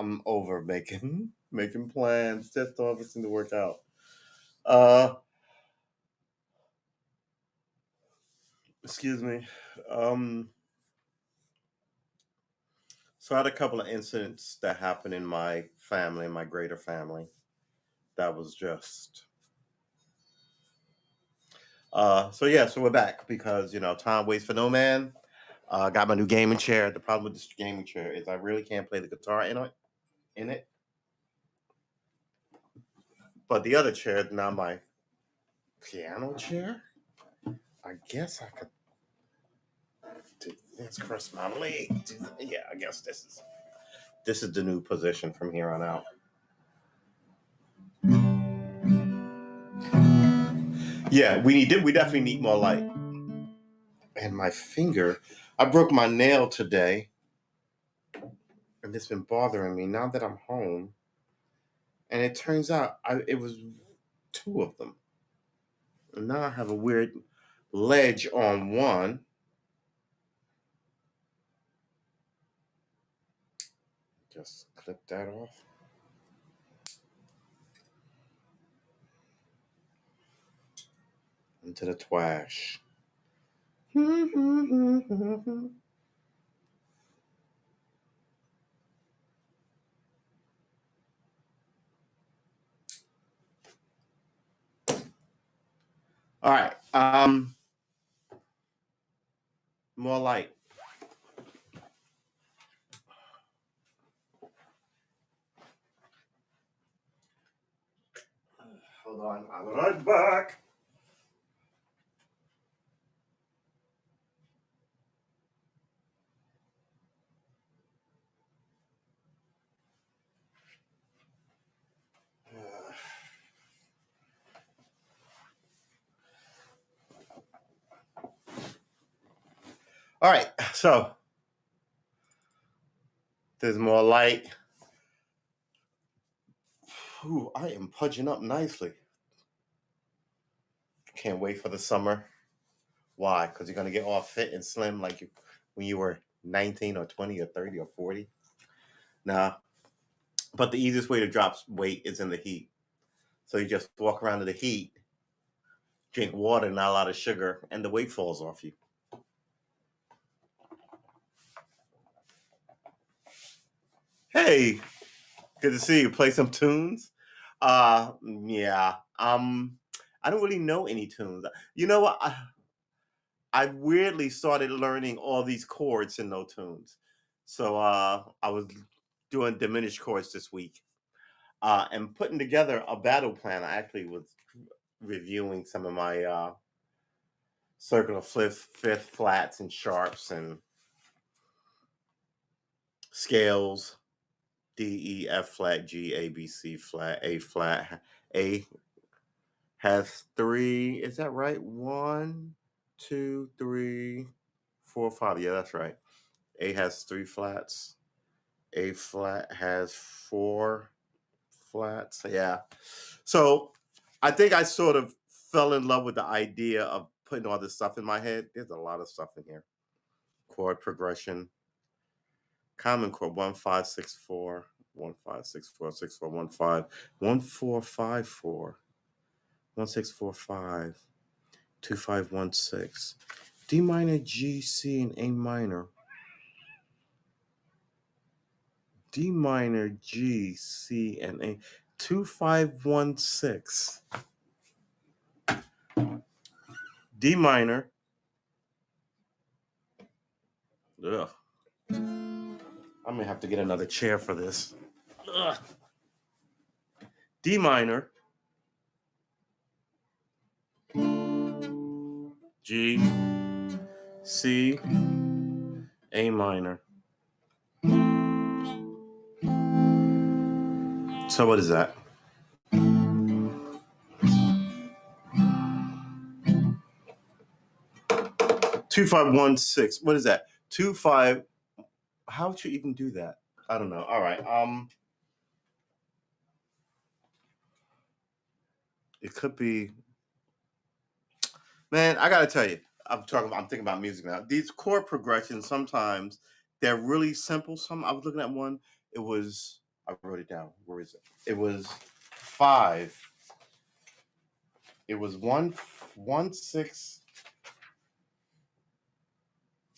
I'm over making plans. Just don't ever seem to work out. Uh, excuse me. Um, so I had a couple of incidents that happened in my family, my greater family. That was just. So yeah, so we're back because time waits for no man. Got my new gaming chair. The problem with this gaming chair is I really can't play the guitar in it. But the other chair is now my piano chair. I guess I could do this, cross my leg. Yeah, I guess this is the new position from here on out. Yeah, we definitely need more light. And my finger, I broke my nail today, and it's been bothering me now that I'm home. And it turns out it was two of them. And now I have a weird ledge on one. Just clip that off. Into the twash. All right. More light. Hold on. I'll be right back. All right. So there's more light. Ooh, I am pudging up nicely. Can't wait for the summer. Why? Because you're gonna get all fit and slim like when you were 19 or 20 or 30 or 40. Nah. But the easiest way to drop weight is in the heat. So you just walk around in the heat, drink water, not a lot of sugar, and the weight falls off you. Hey, good to see you. Play some tunes. Yeah. I don't really know any tunes. You know what? I weirdly started learning all these chords in no tunes. So I was doing diminished chords this week and putting together a battle plan. I actually was reviewing some of my circular fifth flats and sharps and scales. D, E, F flat, G, A, B, C flat, A flat. A has three. Is that right? One, two, three, four, five. Yeah, that's right. A has three flats. A flat has four flats. Yeah. So I think I sort of fell in love with the idea of putting all this stuff in my head. There's a lot of stuff in here. Chord progression, common chord 1564, 1564, 6415, 1454, 1645, 2516, D minor, G, C, and A minor. D minor, G, C, and A. 2516. D minor. Ugh. I'm gonna have to get another chair for this. Ugh. D minor. G, C, A minor. So what is that? 2516. What is that? 25. How would you even do that? I don't know. All right. It could be. Man, I gotta tell you, I'm thinking about music now. These chord progressions sometimes they're really simple. I was looking at one. It was I wrote it down. Where is it? It was 5. It was 1 6.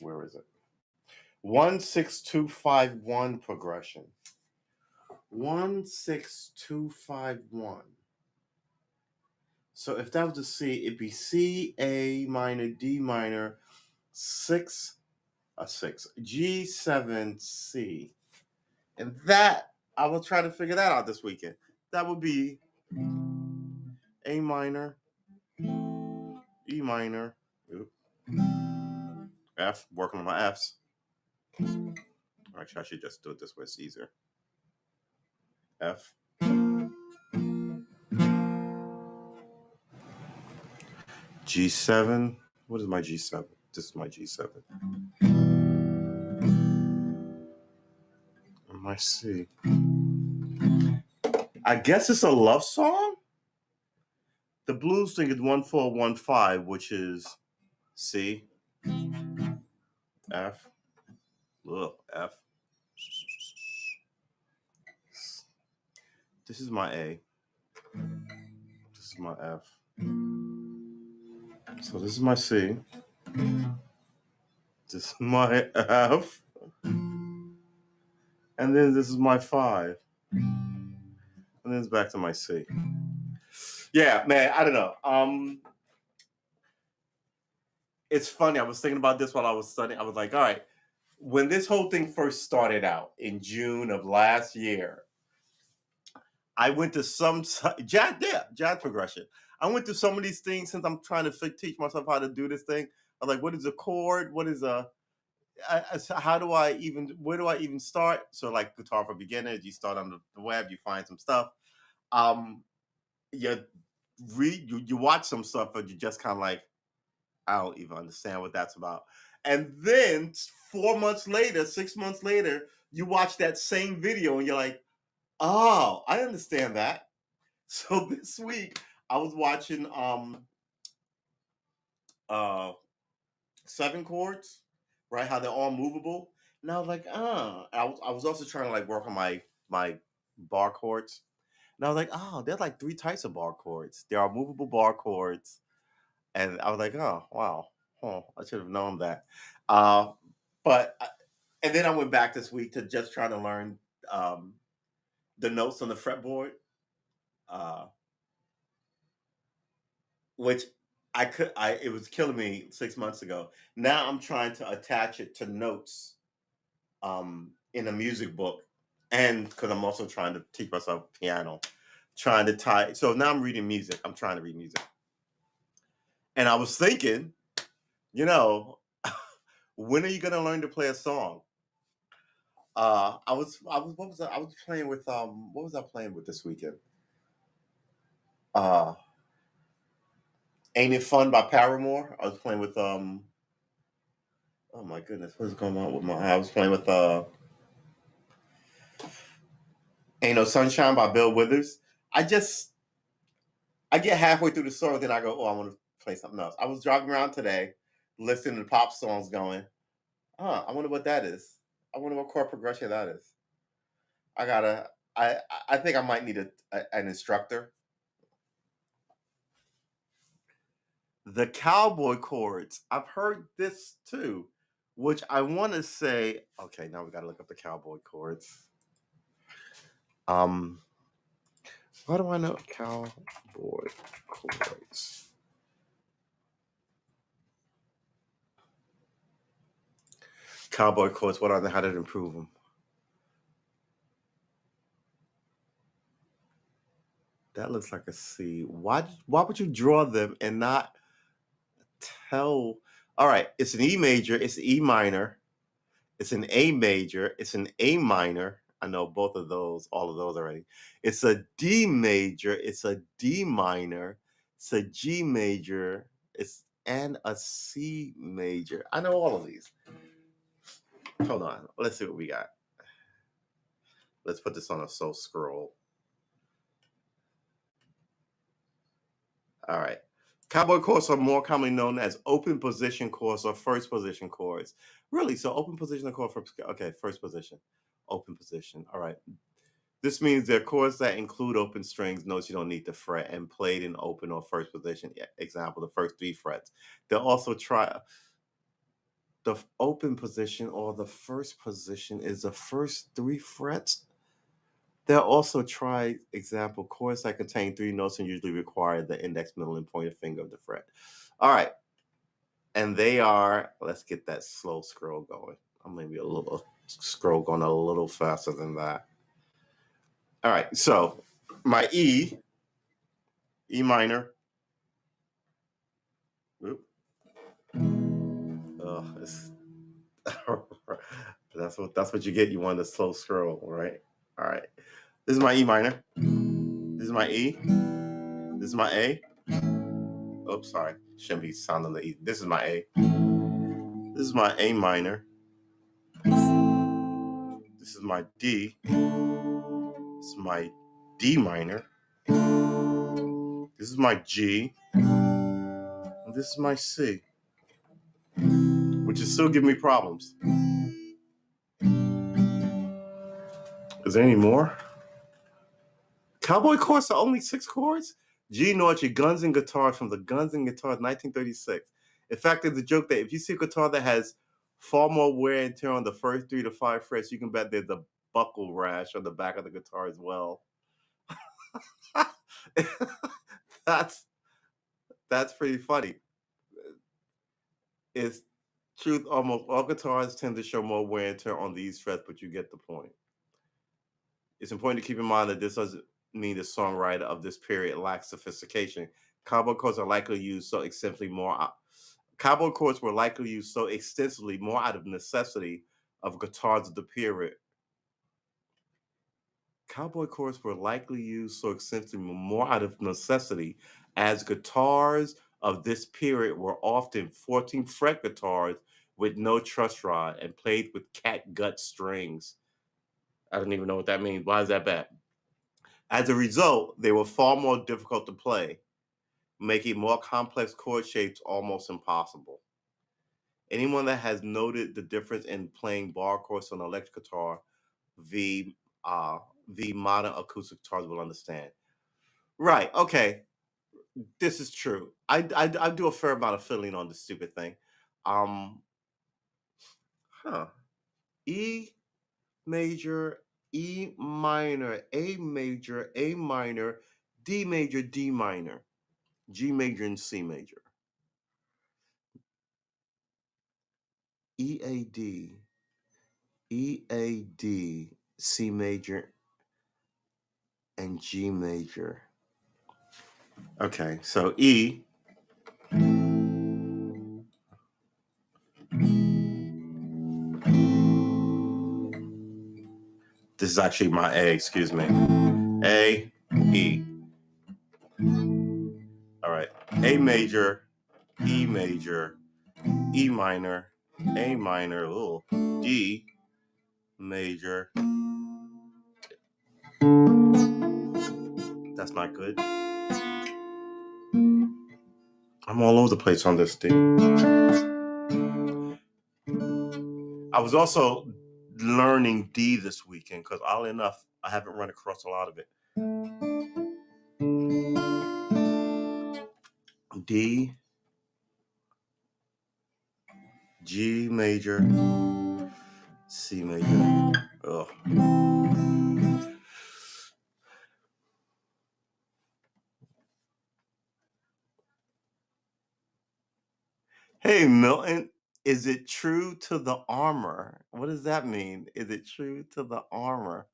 Where is it? 16251 progression. 16251. So if that was a C, it'd be C, A minor, D minor, 6, a 6, G7, C. And that, I will try to figure that out this weekend. That would be A minor, E minor, F, working on my Fs. Actually, I should just do it this way, it's easier. F. G7. What is my G7? This is my G7. And my C. I guess it's a love song? The blues thing is 1415, which is C, F, F. This is my A. This is my F. So this is my C. This is my F. And then this is my 5. And then it's back to my C. Yeah, man, I don't know. It's funny. I was thinking about this while I was studying. I was like, all right, when this whole thing first started out in June of last year, I went to some jazz progression. I went to some of these things since I'm trying to teach myself how to do this thing. I was like, what is a chord? What is how do I even, where do I even start? So like Guitar for Beginners, you start on the web, you find some stuff. You watch some stuff, but you just kind of like, I don't even understand what that's about. And then 4 months later, 6 months later, you watch that same video and you're like, oh, I understand that. So this week I was watching 7 chords, right? How they're all movable. And I was like, I was also trying to like work on my bar chords. And I was like, oh, there's like 3 types of bar chords. There are movable bar chords. And I was like, oh, wow. Oh, I should have known that. And then I went back this week to just try to learn the notes on the fretboard, which it was killing me 6 months ago. Now I'm trying to attach it to notes in a music book. And because I'm also trying to teach myself piano, trying to tie. So now I'm reading music. I'm trying to read music. And I was thinking, when are you going to learn to play a song? I was playing with what was I playing with this weekend? Ain't It Fun by Paramore. I was playing with oh my goodness, what is going on with I was playing with Ain't No Sunshine by Bill Withers. I get halfway through the song, then I go, oh, I want to play something else. I was driving around today, listening to pop songs, going, I wonder what that is. I wonder what chord progression that is. I think I might need an instructor. The cowboy chords. I've heard this too, which I want to say, okay, now we got to look up the cowboy chords. Why do I know cowboy chords? Cowboy chords, what are they? How did it improve them? That looks like a C. Why would you draw them and not tell? All right, it's an E major, it's an E minor, it's an A major, it's an A minor. I know both of those, all of those already. It's a D major, it's a D minor, it's a G major, and a C major. I know all of these. Hold on, let's see what we got. Let's put this on a so scroll. All right. Cowboy chords are more commonly known as open position chords or first position chords. Really? So open position chord for, okay, first position, open position. All right. This means there are chords that include open strings, notes you don't need to fret, and played in open or first position. Example, the first 3 frets. They'll also try the open position or the first position is the first 3 frets. They'll also try, example, chords that contain 3 notes and usually require the index, middle, and pointer finger of the fret. All right. And they are, let's get that slow scroll going. Or maybe a little scroll going a little faster than that. All right. So my E minor. Oop. Oh, that's what you get. You want a slow scroll, right? All right. This is my E minor. This is my E. This is my A. Oops, sorry. Shouldn't be sounding the E. This is my A. This is my A minor. This is my D. This is my D minor. This is my G. And this is my C. Which is still giving me problems. Is there any more? Cowboy chords are only 6 chords? G Norton, Guns and Guitars from the Guns and Guitars 1936. In fact, there's a joke that if you see a guitar that has far more wear and tear on the first 3 to 5 frets, you can bet there's a buckle rash on the back of the guitar as well. that's pretty funny. It's truth, almost all guitars tend to show more wear and tear on these frets, but you get the point. It's important to keep in mind that this doesn't mean the songwriter of this period lacks sophistication. Cowboy chords are likely used so extensively more. Cowboy chords were likely used so extensively more out of necessity of guitars of the period. Cowboy chords were likely used so extensively more out of necessity, as guitars of this period were often 14-fret guitars with no truss rod and played with catgut strings. I don't even know what that means. Why is that bad? As a result, they were far more difficult to play, making more complex chord shapes almost impossible. Anyone that has noted the difference in playing bar chords on an electric guitar v the modern acoustic guitars will understand. Right? Okay, this is true. I do a fair amount of fiddling on this stupid thing. Um, E major, E minor, A major, A minor, D major, D minor, G major, and C major. E A D, E A D, C major, and G major. Okay, so E. This is actually my A, excuse me. A, E. All right. A major, E major, E minor, A minor, D major. That's not good. I'm all over the place on this D. I was also learning D this weekend because oddly enough, I haven't run across a lot of it. D, G major, C major. Ugh. Hey, Milton, is it true to the armor? What does that mean? Is it true to the armor?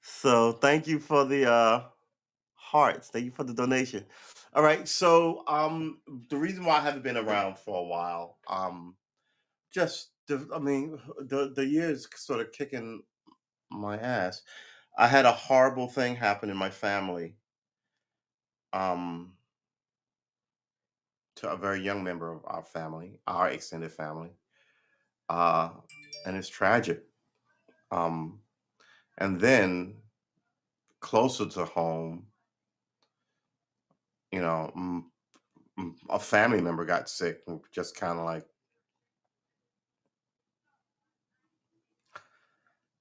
So thank you for the hearts. Thank you for the donation. All right. So the reason why I haven't been around for a while, the years sort of kicking my ass. I had a horrible thing happen in my family. Um to a very young member of our family, our extended family. Uh and it's tragic. Um and then closer to home, you know, a family member got sick and just kind of like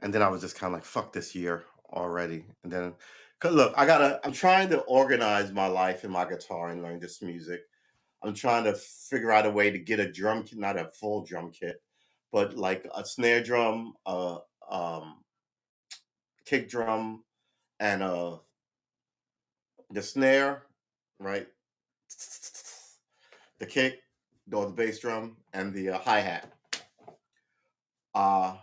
And then I was just kind of like, fuck this year already. And then, cause look, I'm trying to organize my life and my guitar and learn this music. I'm trying to figure out a way to get a drum kit, not a full drum kit, but like a snare drum, um, kick drum, and the snare, right? The kick, or the bass drum, and the hi hat. Uh,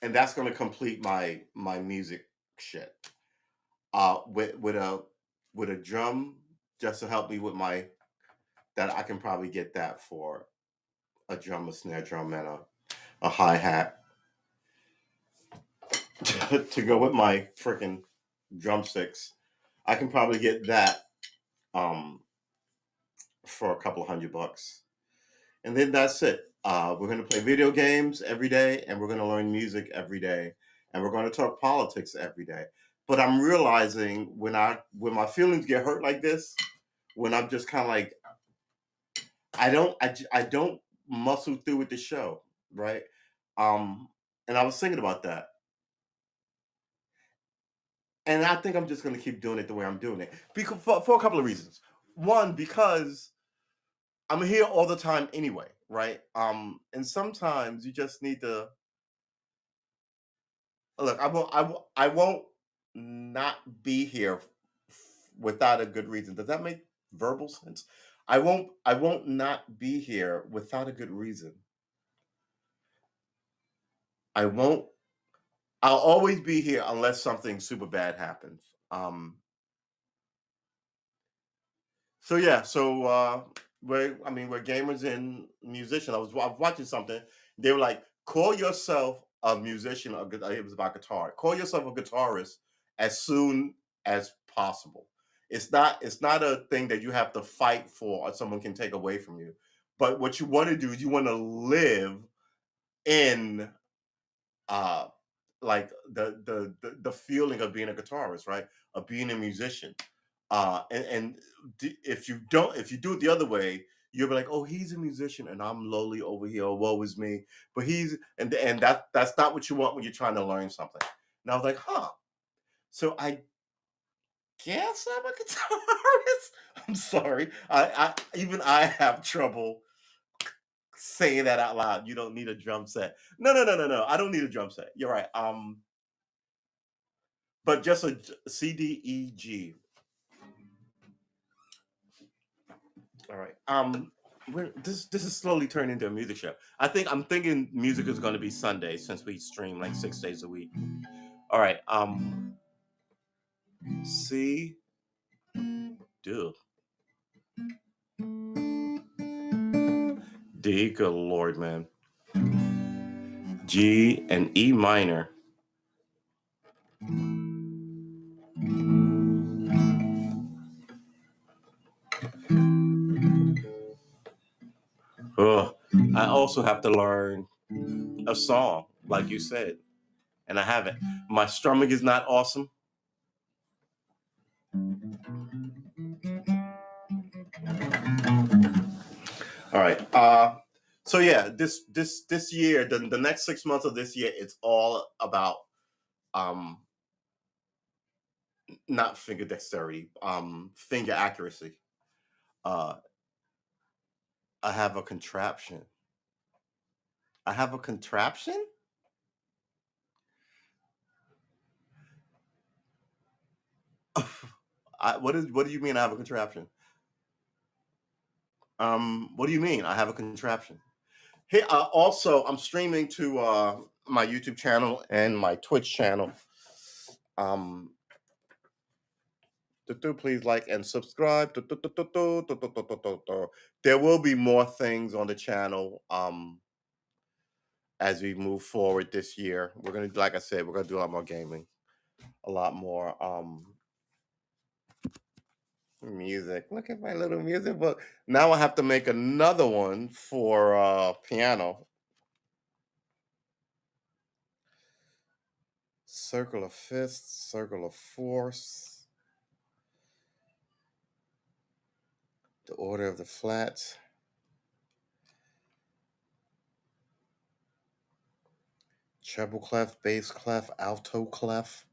and that's going to complete my music shit. With a drum just to help me with my that I can probably get that for a drum, a snare drum, and a hi hat to go with my freaking drumsticks. I can probably get that um for a couple of $100, and then that's it. We're gonna play video games every day, and we're gonna learn music every day, and we're gonna talk politics every day. But I'm realizing when my feelings get hurt like this, when I'm just kind of like I don't muscle through with the show, right? Um, and I was thinking about that, and I think I'm just going to keep doing it the way I'm doing it because for a couple of reasons. One, because I'm here all the time anyway, right? And sometimes you just need to look. I won't not be here without a good reason. Does that make verbal sense? I won't not be here without a good reason. I won't I'll always be here unless something super bad happens. So yeah, we're gamers and musicians. I was watching something. They were like, call yourself a musician. It was about guitar. Call yourself a guitarist as soon as possible. It's not a thing that you have to fight for or someone can take away from you. But what you want to do is you want to live in uh like the feeling of being a guitarist, right? Of being a musician. If you do it the other way, you'll be like, oh, he's a musician and I'm lowly over here, or woe is me. But that's not what you want when you're trying to learn something. And I was like, huh. So I guess I'm a guitarist. I'm sorry. I even I have trouble saying that out loud. You don't need a drum set. No. I don't need a drum set. You're right. But just a C, D, E, G. All right. This is slowly turning into a music show. I'm thinking music is going to be Sunday since we stream like 6 days a week. All right. C, do D. Good lord, man. G and E minor. Oh, I also have to learn a song, like you said, and I haven't. My strumming is not awesome. All right. So yeah, this year, the next 6 months of this year, it's all about um not finger dexterity, finger accuracy. Uh, I have a contraption. I have a contraption. What do you mean I have a contraption? What do you mean I have a contraption? Hey, also I'm streaming to my YouTube channel and my Twitch channel. Um, please like and subscribe. There will be more things on the channel. As we move forward this year, like I said, we're gonna do a lot more gaming, a lot more music. Look at my little music book. Now I have to make another one for piano. Circle of fifths, circle of fourths, the order of the flats. treble clef, bass clef, alto clef,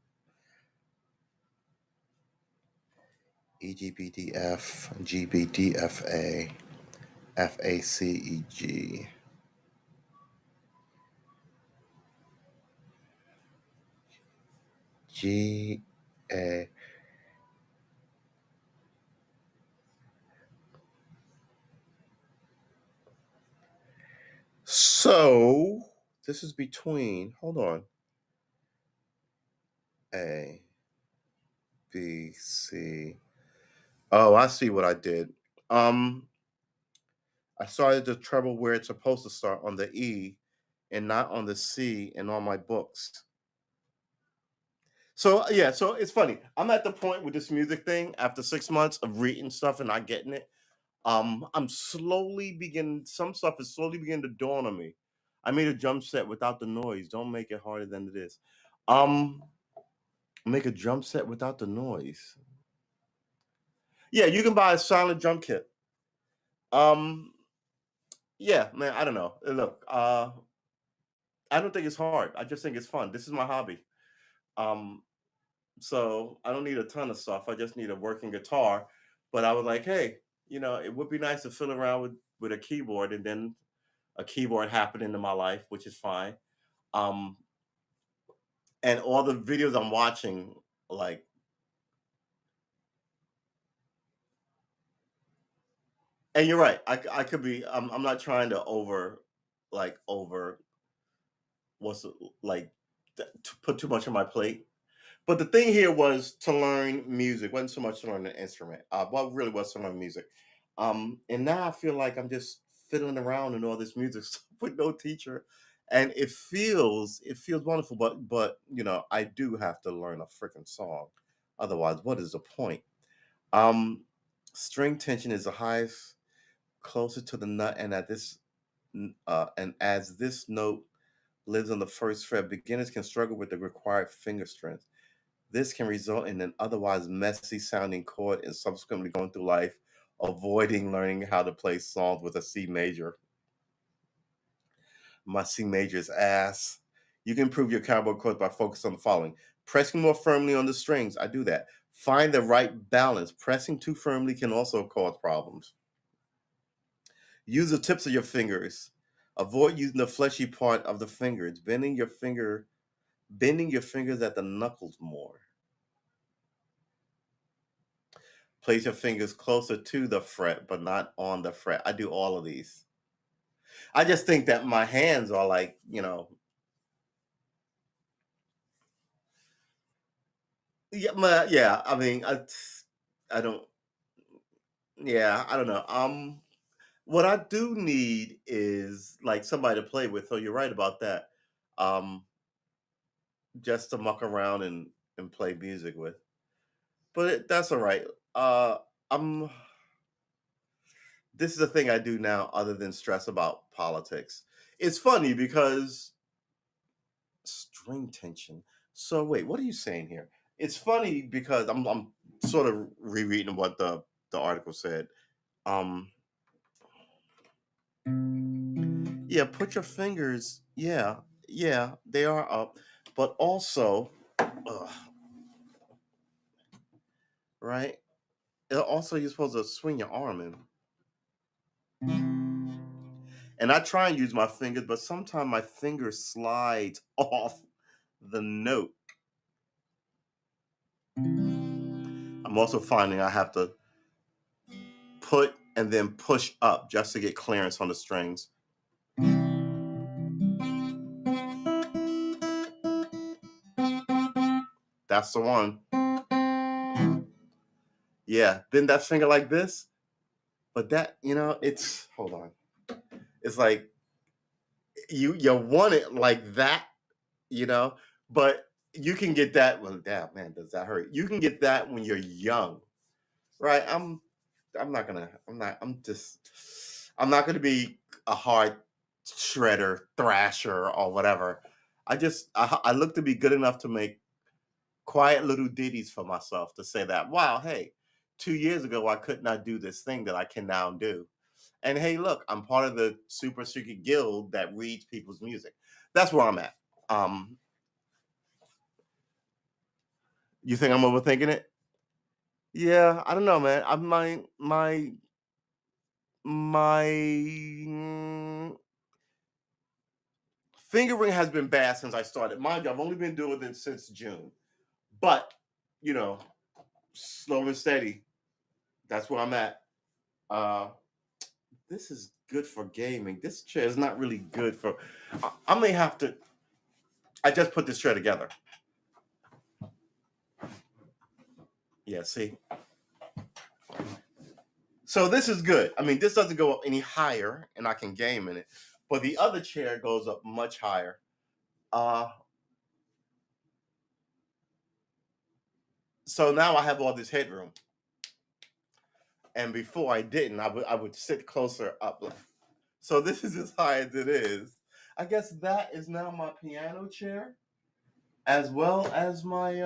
E G B D F, G B D F A, F A C E G. G A. So this is between, hold on, A, B, C. Oh, I see what I did. I started the treble where it's supposed to start on the E and not on the C and on my books. So yeah, so it's funny. I'm at the point with this music thing after 6 months of reading stuff and not getting it. I'm slowly beginning. Some stuff is slowly beginning to dawn on me. I made a drum set without the noise. Don't make it harder than it is. Um, make a drum set without the noise. Yeah, you can buy a silent drum kit. Um, yeah, man. I don't know. Look, I don't think it's hard. I just think it's fun. This is my hobby. Um, So I don't need a ton of stuff. I just need a working guitar. But I was like, hey, it would be nice to fill around with a keyboard, and then a keyboard happened into my life, which is fine. Um, and all the videos I'm watching, like, and you're right. I could be. I'm not trying to over what's it, like to put too much on my plate. But the thing here was to learn music. Wasn't so much to learn an instrument. Well, really was to learn music. And now I feel like I'm just fiddling around in all this music stuff with no teacher, and it feels wonderful. But I do have to learn a freaking song. Otherwise, what is the point? Um, String tension is the highest, closer to the nut, and as this note lives on the first fret, beginners can struggle with the required finger strength. This can result in an otherwise messy sounding chord and subsequently going through life avoiding learning how to play songs with a C major. My C major is ass. You can improve your cowboy chords by focusing on the following: pressing more firmly on the strings. I do that. Find the right balance. Pressing too firmly can also cause problems. Use the tips of your fingers. Avoid using the fleshy part of the fingers. Bending your fingers at the knuckles more. Place your fingers closer to the fret, but not on the fret. I do all of these. I just think that my hands are like, yeah, yeah. I mean, I don't, yeah, I don't know. What I do need is like somebody to play with. So you're right about that. Um, just to muck around and play music with. But that's all right. I'm. This is the thing I do now, other than stress about politics. It's funny because string tension. So wait, what are you saying here? It's funny because I'm sort of rereading what the article said. Um, yeah, put your fingers. Yeah, yeah, they are up, but also, right? Also, you're supposed to swing your arm in. And I try and use my fingers, but sometimes my finger slides off the note. I'm also finding I have to put and then push up just to get clearance on the strings. That's the one. Yeah. Bend that finger like this. But it's hold on. It's like you want it like that, you know, but you can get that. Well, damn man, does that hurt? You can get that when you're young, right? I'm not gonna be a hard shredder, thrasher, or whatever. I look to be good enough to make quiet little ditties for myself to say that, wow, hey, 2 years ago I could not do this thing that I can now do. And hey, look, I'm part of the super secret guild that reads people's music. That's where I'm at. Um, you think I'm overthinking it? Yeah, I don't know, man. I my fingering has been bad since I started. Mind you, I've only been doing it since June, but you know, slow and steady. That's where I'm at. Uh, this is good for gaming. This chair is not really good for. I may have to. I just put this chair together. Yeah, see. So this is good. I mean, this doesn't go up any higher, and I can game in it. But the other chair goes up much higher. Uh, so now I have all this headroom, and before I didn't. I would sit closer up. So this is as high as it is. I guess that is now my piano chair, as well as my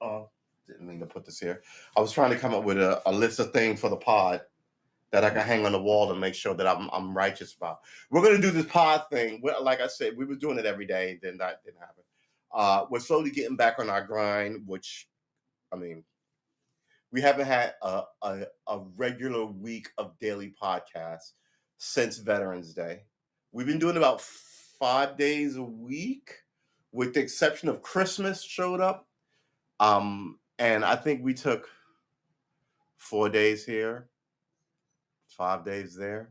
oh, didn't mean to put this here. I was trying to come up with a list of things for the pod that I can hang on the wall and make sure that I'm righteous about. We're gonna do this pod thing. Like I said, we were doing it every day, then that didn't happen. We're slowly getting back on our grind, which I mean, we haven't had a regular week of daily podcasts since Veterans Day. We've been doing about 5 days a week, with the exception of Christmas showed up. And I think we took 4 days here, 5 days there,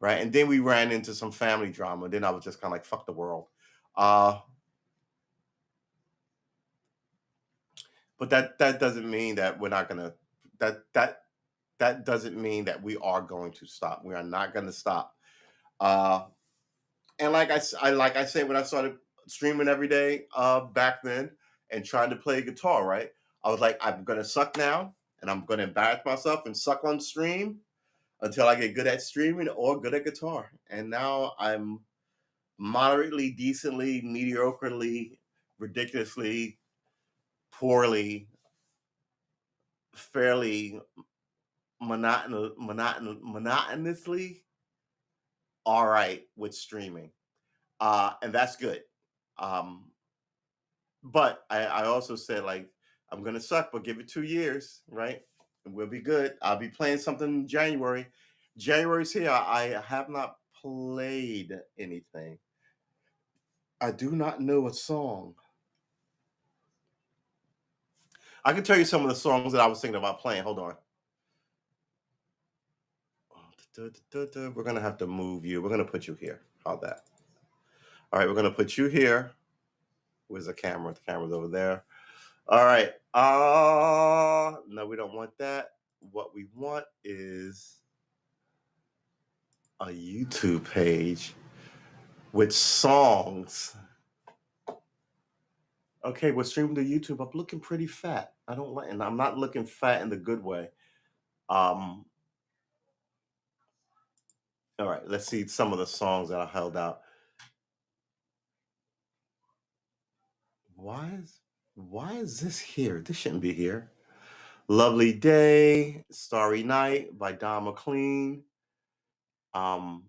right? And then we ran into some family drama. Then I was just kind of like, fuck the world. Uh, but that doesn't mean that we're not gonna that that that doesn't mean that we are going to stop. We are not going to stop. Uh, and like I said when I started streaming every day back then and trying to play guitar, right? I was like, I'm gonna suck now, and I'm gonna embarrass myself and suck on stream until I get good at streaming or good at guitar. And now I'm moderately, decently, mediocrely, ridiculously, poorly, fairly monotonously all right with streaming. And that's good. Um, but I also said like I'm gonna suck, but give it 2 years, right? And we'll be good. I'll be playing something in January. January's here. I have not played anything. I do not know a song. I can tell you some of the songs that I was thinking about playing. Hold on. We're gonna have to move you. We're gonna put you here. How that? All right, we're gonna put you here. Where's the camera? The camera's over there. All right. No, we don't want that. What we want is a YouTube page with songs. Okay, we're streaming to YouTube. I'm looking pretty fat. I don't like, and I'm not looking fat in the good way. Um, all right, let's see some of the songs that I held out. Why is why is this here? This shouldn't be here. Lovely Day, Starry Night by Don McLean. Um,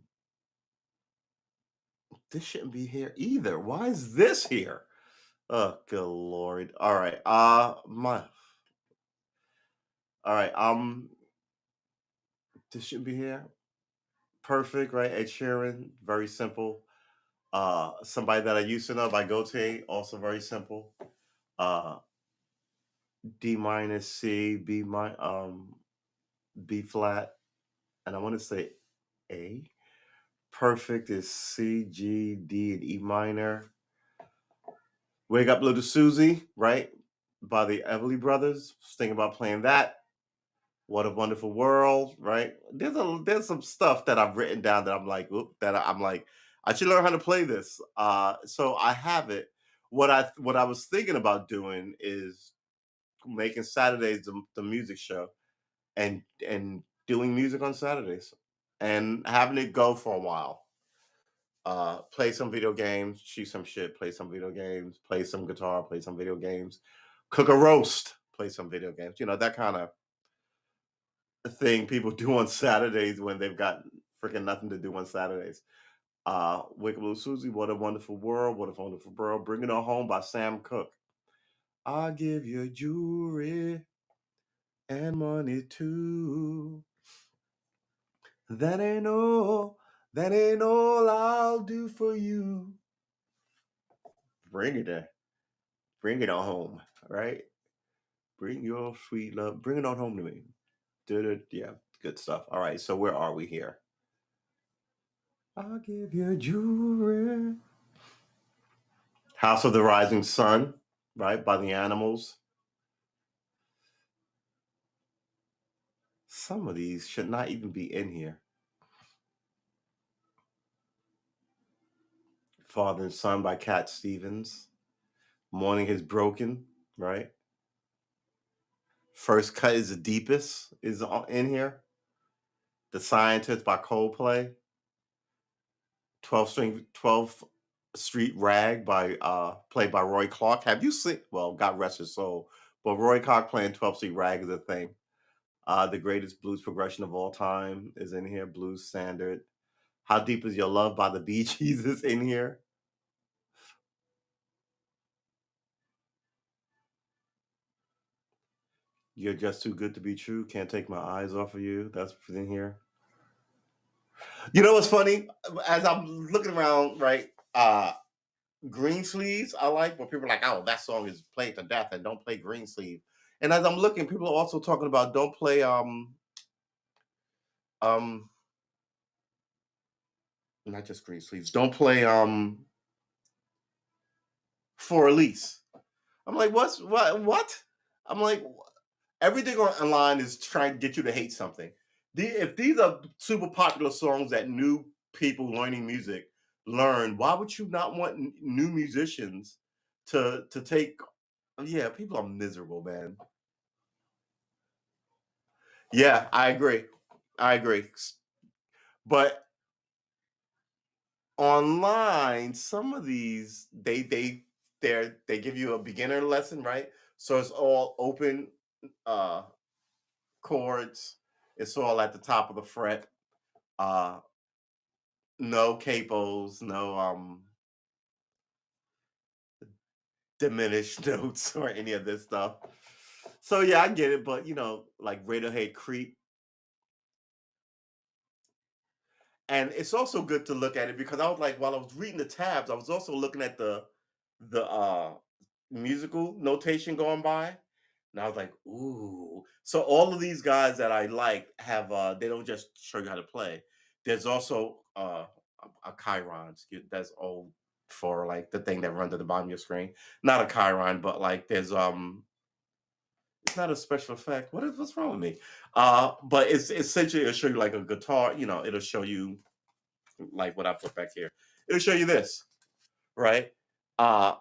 this shouldn't be here either. Why is this here? Oh, good lord. All right. All right. This should be here. Perfect, right? Ed Sheeran, very simple. Somebody that I used to know by Gote, also very simple. Uh, D minus C, B flat, and I want to say A. Perfect is C, G, D, and E minor. Wake Up Little Susie, right? By the Everly Brothers. Was thinking about playing that. What a Wonderful World, right? There's some stuff that I've written down that I'm like, oop, I'm like, I should learn how to play this. So I have it. What I was thinking about doing is making Saturdays the music show and doing music on Saturdays and having it go for a while. Play some video games, shoot some shit, play some video games, play some guitar, play some video games, cook a roast, play some video games. You know, that kind of thing people do on Saturdays when they've got freaking nothing to do on Saturdays. Wicked Little Susie, What a Wonderful World, What a Wonderful World, Bring It On Home by Sam Cooke. I'll give you jewelry and money too. That ain't all I'll do for you. Bring it in. Bring it on home, right? Bring your sweet love. Bring it on home to me. Yeah, good stuff. All right, so where are we here? I'll give you jewelry. House of the Rising Sun, right, by the Animals. Some of these should not even be in here. Father and Son by Cat Stevens. Morning Has Broken, right? First Cut is the Deepest is in here. The Scientist by Coldplay. 12th Street Rag by played by Roy Clark. Have you seen? Well, God rest his soul, but Roy Clark playing 12th Street Rag is a thing. The Greatest Blues Progression of All Time is in here. Blues Standard. How Deep Is Your Love by the Bee Gees is in here. You're Just Too Good to Be True. Can't Take My Eyes Off of You. That's in here. You know what's funny? As I'm looking around, right? Green Sleeves I like, but people are like, oh, that song is played to death and don't play Green Sleeve. And as I'm looking, people are also talking about don't play um not just Green Sleeves, don't play For Elise. I'm like, what? I'm like, everything online is trying to get you to hate something. If these are super popular songs that new people learning music learn, why would you not want new musicians to take? Yeah, people are miserable, man. Yeah, I agree. I agree. But online, some of these they give you a beginner lesson, right? So it's all open uh chords. It's all at the top of the fret. Uh no capos, no diminished notes or any of this stuff. So yeah, I get it, but like Radiohead Creep. And it's also good to look at it because I was like, while I was reading the tabs, I was also looking at the musical notation going by. And I was like, ooh. So all of these guys that I like have they don't just show you how to play. There's also a Chiron that's old for like the thing that runs at the bottom of your screen. Not a Chiron, but like there's it's not a special effect. What's wrong with me? But it's essentially it'll show you like a guitar, it'll show you like what I put back here. It'll show you this, right? Uh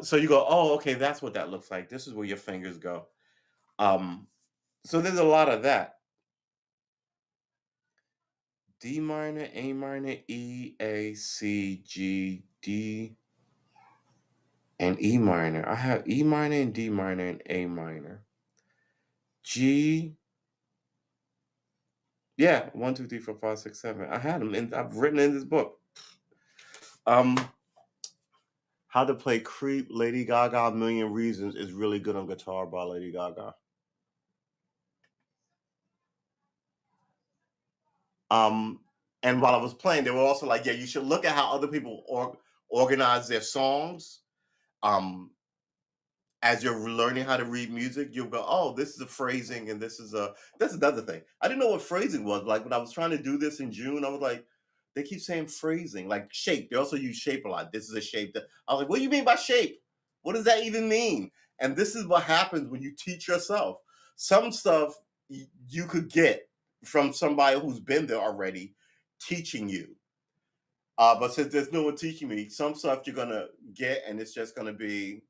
so you go, oh, okay, that's what that looks like. This is where your fingers go. Um, so there's a lot of that. D minor, A minor, E, A, C, G, D, and E minor. I have E minor and D minor and A minor. G, yeah, 1, 2, 3, 4, 5, 6, 7. I had them, and I've written in this book. Um, How to Play Creep, Lady Gaga, A Million Reasons is really good on guitar by Lady Gaga. Um, and while I was playing, they were also like, yeah, you should look at how other people organize their songs. As you're learning how to read music, you'll go, oh, this is a phrasing, and that's another thing. I didn't know what phrasing was. Like when I was trying to do this in June, I was like, they keep saying phrasing, like shape. They also use shape a lot. This is a shape that I was like, what do you mean by shape? What does that even mean? And this is what happens when you teach yourself. Some stuff you could get from somebody who's been there already teaching you. But since there's no one teaching me, some stuff you're gonna get, and it's just gonna be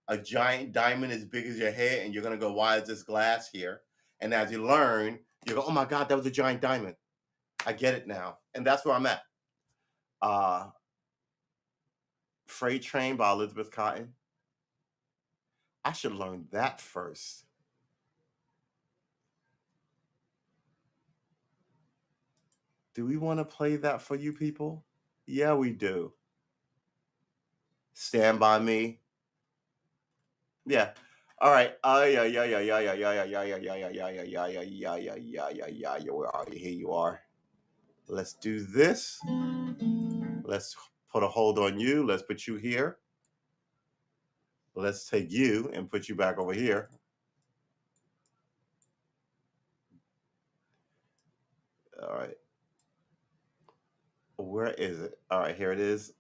a giant diamond as big as your head, and you're gonna go, why is this glass here? And as you learn, you go, oh my God, that was a giant diamond. I get it now. And that's where I'm at. Uh Freight Train by Elizabeth Cotton. I should learn that first. Do we want to play that for you people? Yeah, we do. Stand by Me. Yeah. All right. Yeah, yeah, yeah, yeah, yeah, yeah, yeah, yeah, yeah, yeah, yeah, yeah, yeah, yeah, yeah, yeah, yeah, yeah, yeah, yeah. Where are you? Here you are. Let's do this. Let's put a hold on you. Let's put you here. Let's take you and put you back over here. All right. Where is it? All right, here it is.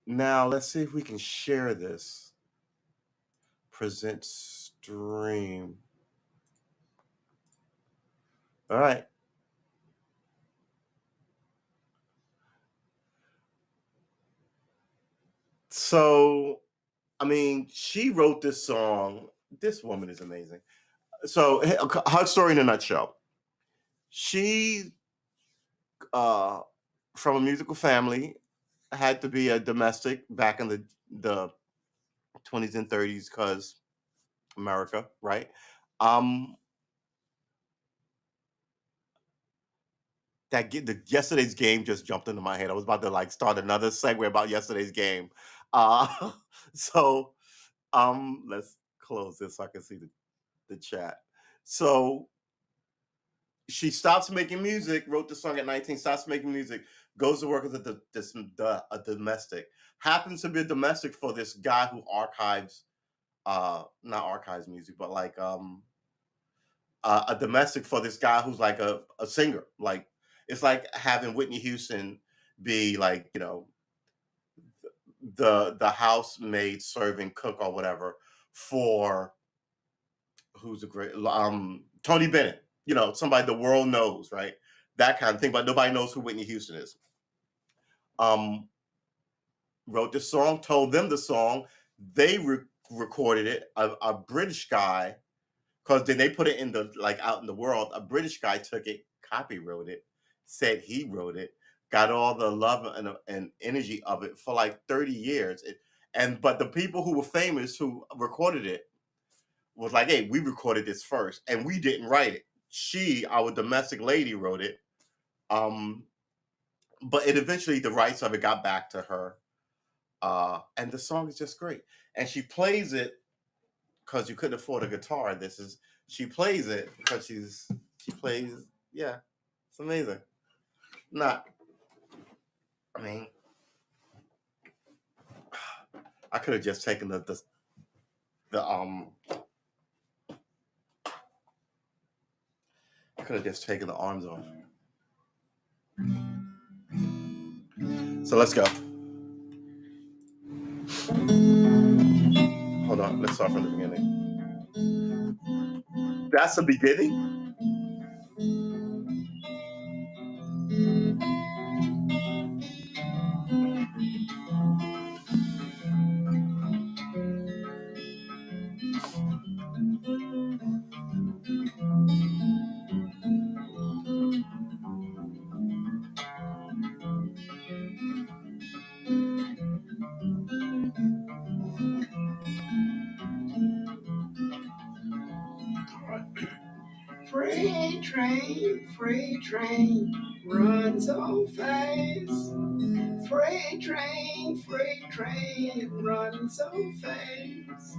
Now let's see if we can share this. Present stream. All right. So, I mean, she wrote this song. This woman is amazing. So, her story in a nutshell. She, uh, from a musical family, had to be a domestic back in the 20s and 30s because America, right? Um, the yesterday's game just jumped into my head. I was about to like start another segue about yesterday's game. Uh, so let's close this so I can see the chat. So she stops making music, wrote the song at 19, stops making music, goes to work as a domestic. Happens to be a domestic for this guy who archives, not archives music, but like a domestic for this guy who's like a singer. Like it's like having Whitney Houston be like, the housemaid serving cook or whatever for who's a great Tony Bennett, somebody the world knows, right? That kind of thing, but nobody knows who Whitney Houston is. Um, Wrote the song, told them the song, they recorded it. A British guy, because then they put it in the like out in the world. A British guy took it, copywrote it, said he wrote it, got all the love and energy of it for like 30 years. But the people who were famous who recorded it was like, hey, we recorded this first and we didn't write it. She, our domestic lady, wrote it. But it eventually the rights of it got back to her. And the song is just great. And she plays it because you couldn't afford a guitar. She plays it because she plays, yeah, it's amazing. Not, I mean, I could have just taken the I could have just taken the arms off. So let's go. Hold on, let's start from the beginning. That's the beginning. Freight train, run so fast. Freight train, run so fast.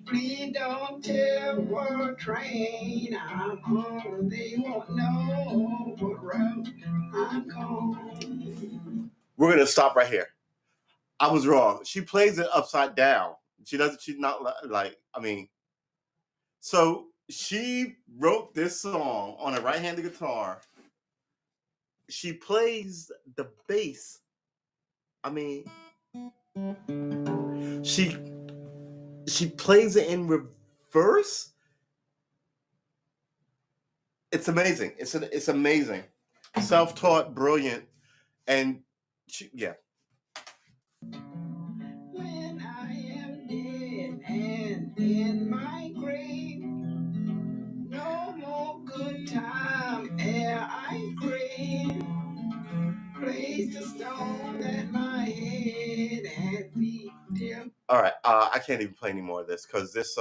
Please don't tell what train I'm on. They won't know what route I'm going. We're gonna stop right here. I was wrong. She plays it upside down. She doesn't. She's not like. I mean, so she wrote this song on a right-handed guitar. She plays the bass. I mean, she plays it in reverse. It's amazing. It's amazing. Self-taught, brilliant, and yeah. When I am dead and in my grave, no more good time ere I crave. Place the stone at my head and feet. All right, I can't even play any more of this because this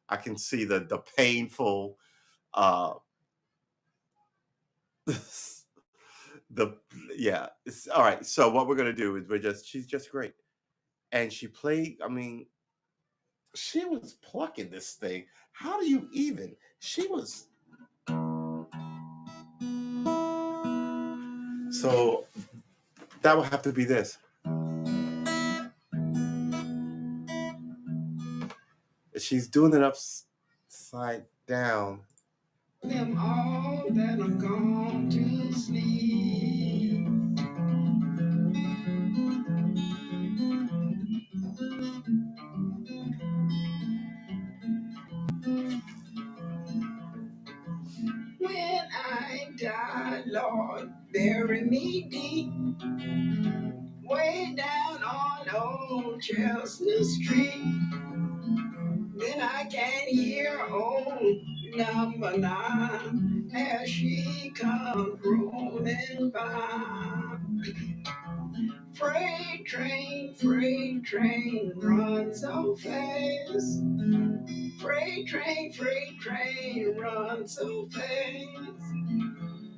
I can see the painful uh the yeah. All right. So what we're gonna do is she's just great. And she played, I mean, she was plucking this thing. How do you even? She was so that would have to be this. She's doing it upside down. Them all that I'm gone to sleep. When I die, Lord, bury me deep, way down on old Chestnut Street. Then I can hear old number 9 as she comes rolling by. Freight train, run so fast. Freight train, run so fast.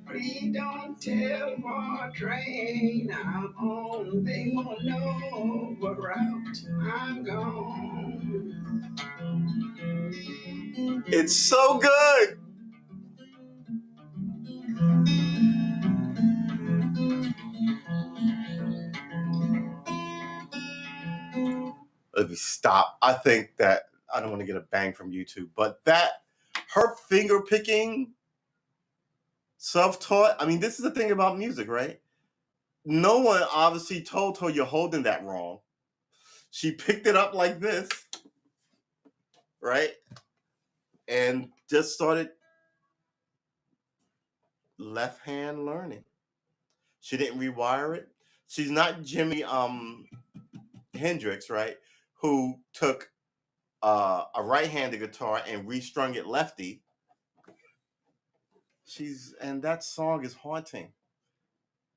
Please don't tell my train I'm on. They won't know what route I'm gone. It's so good. Let me stop. I think that I don't want to get a bang from YouTube, but that her finger picking, self-taught. I mean, this is the thing about music, right? No one obviously told her you're holding that wrong. She picked it up like this, right? And just started left hand learning. She didn't rewire it. She's not Jimi Hendrix, right? Who took a right-handed guitar and restrung it lefty. And that song is haunting.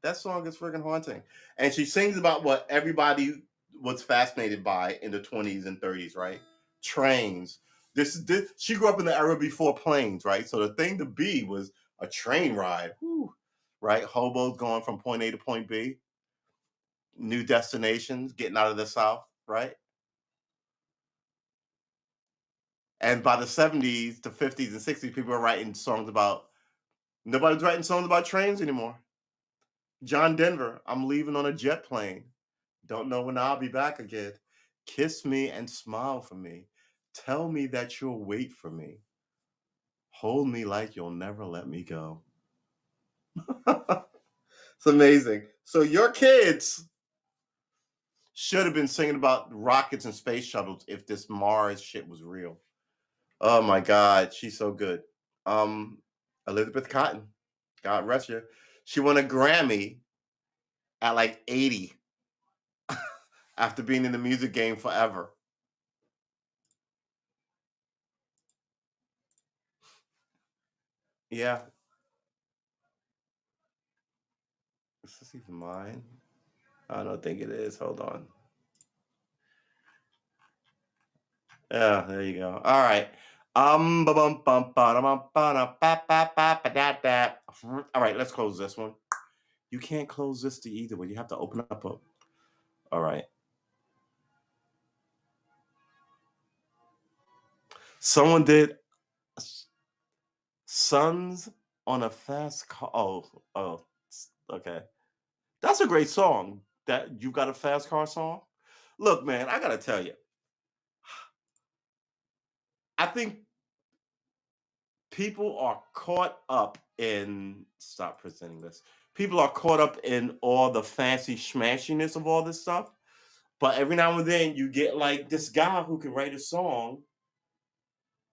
That song is freaking haunting. And she sings about what everybody was fascinated by in the 20s and 30s, right? Trains. This she grew up in the era before planes, right? So the thing to be was a train ride. Whew, right? Hobos going from point A to point B, new destinations, getting out of the South, right? And by the 70s, the 50s, and 60s, people were writing songs about nobody's writing songs about trains anymore. John Denver, I'm leaving on a jet plane. Don't know when I'll be back again. Kiss me and smile for me. Tell me that you'll wait for me. Hold me like you'll never let me go. It's amazing. So your kids should have been singing about rockets and space shuttles if this Mars shit was real. Oh my God, she's so good. Elizabeth Cotton, God rest her. She won a Grammy at like 80 after being in the music game forever. Yeah. Is this even mine? I don't think it is. Hold on. Yeah, there you go. All right. All right, let's close this one. You can't close this to either way. You have to open up a. All right. Someone did Sons on a Fast Car. Oh, okay. That's a great song. That you got a fast car song. Look, man, I gotta tell you, I think people are caught up in stop presenting this. People are caught up in all the fancy smashiness of all this stuff. But every now and then you get like this guy who can write a song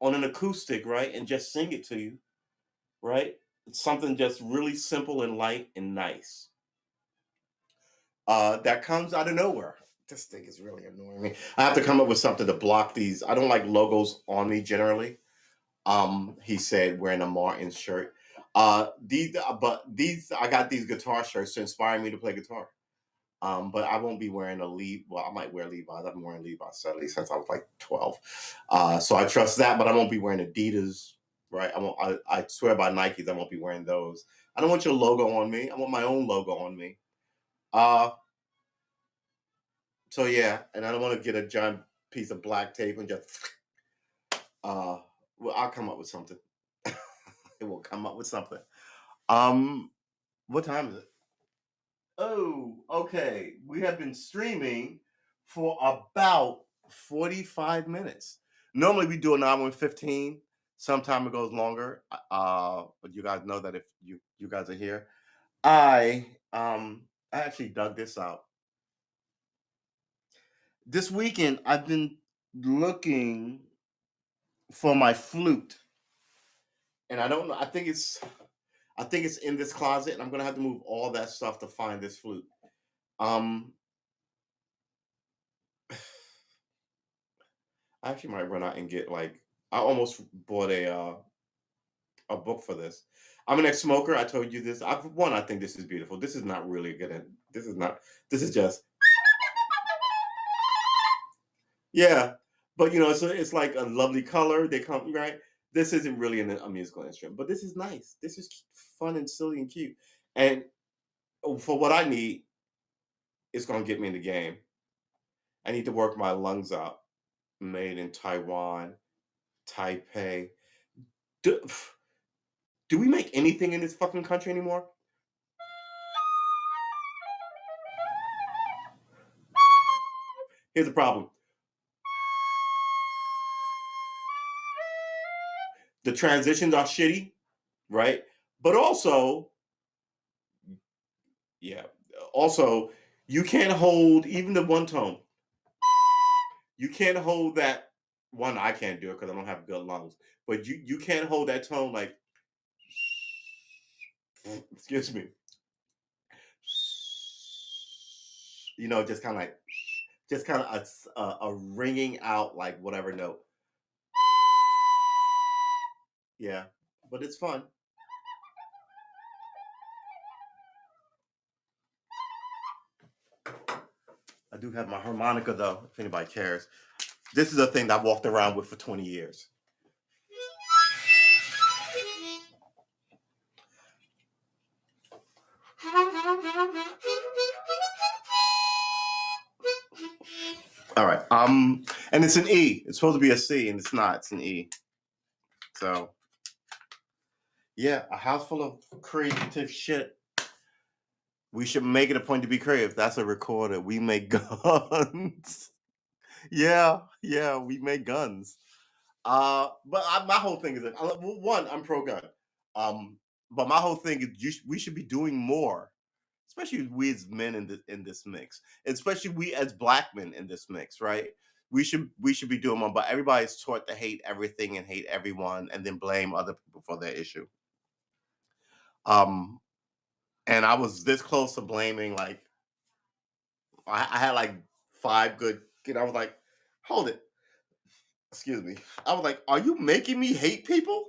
on an acoustic, right? And just sing it to you, right? It's something just really simple and light and nice. That comes out of nowhere. This thing is really annoying me. I have to come up with something to block these. I don't like logos on me generally. He said wearing a Martin shirt. But these I got these guitar shirts to inspire me to play guitar. But I won't be wearing a Levi. Well, I might wear Levi's. I've been wearing Levi's sadly since I was like 12. So I trust that, but I won't be wearing Adidas, right? I swear by Nikes, I won't be wearing those. I don't want your logo on me. I want my own logo on me. So yeah, and I don't want to get a giant piece of black tape and just well, I'll come up with something. It will come up with something. What time is it? Oh, okay. We have been streaming for about 45 minutes. Normally we do an hour and 15. Sometime it goes longer. But you guys know that if you guys are here. I actually dug this out. This weekend I've been looking for my flute. And I don't know. I think it's in this closet, and I'm gonna have to move all that stuff to find this flute. I actually might run out and get like I almost bought a book for this. I'm an ex-smoker. I told you this. I think this is beautiful. This is not really good. This is not. This is just yeah. But it's like a lovely color. They come right. This isn't really a musical instrument, but this is nice. This is fun and silly and cute. And for what I need, it's gonna get me in the game. I need to work my lungs out. Made in Taiwan, Taipei. Do, do we make anything in this fucking country anymore? Here's the problem. The transitions are shitty, right? But also, yeah, also, you can't hold even the one tone. You can't hold that one. I can't do it because I don't have good lungs. But you can't hold that tone like, excuse me, just kind of like, just kind of a ringing out like whatever note. Yeah, but it's fun. I do have my harmonica though, if anybody cares. This is a thing that I walked around with for 20 years. All right. And it's an E. It's supposed to be a C, and it's not. It's an E. So, yeah, a house full of creative shit. We should make it a point to be creative. That's a recorder. We make guns. yeah, we make guns. But my whole thing is that one, I'm pro gun. But my whole thing is we should be doing more, especially we as men in this mix, especially we as black men in this mix, right? We should be doing more. But everybody's taught to hate everything and hate everyone, and then blame other people for their issue. And I was this close to blaming like I had like 5 good. I was like, hold it. Excuse me. I was like, are you making me hate people?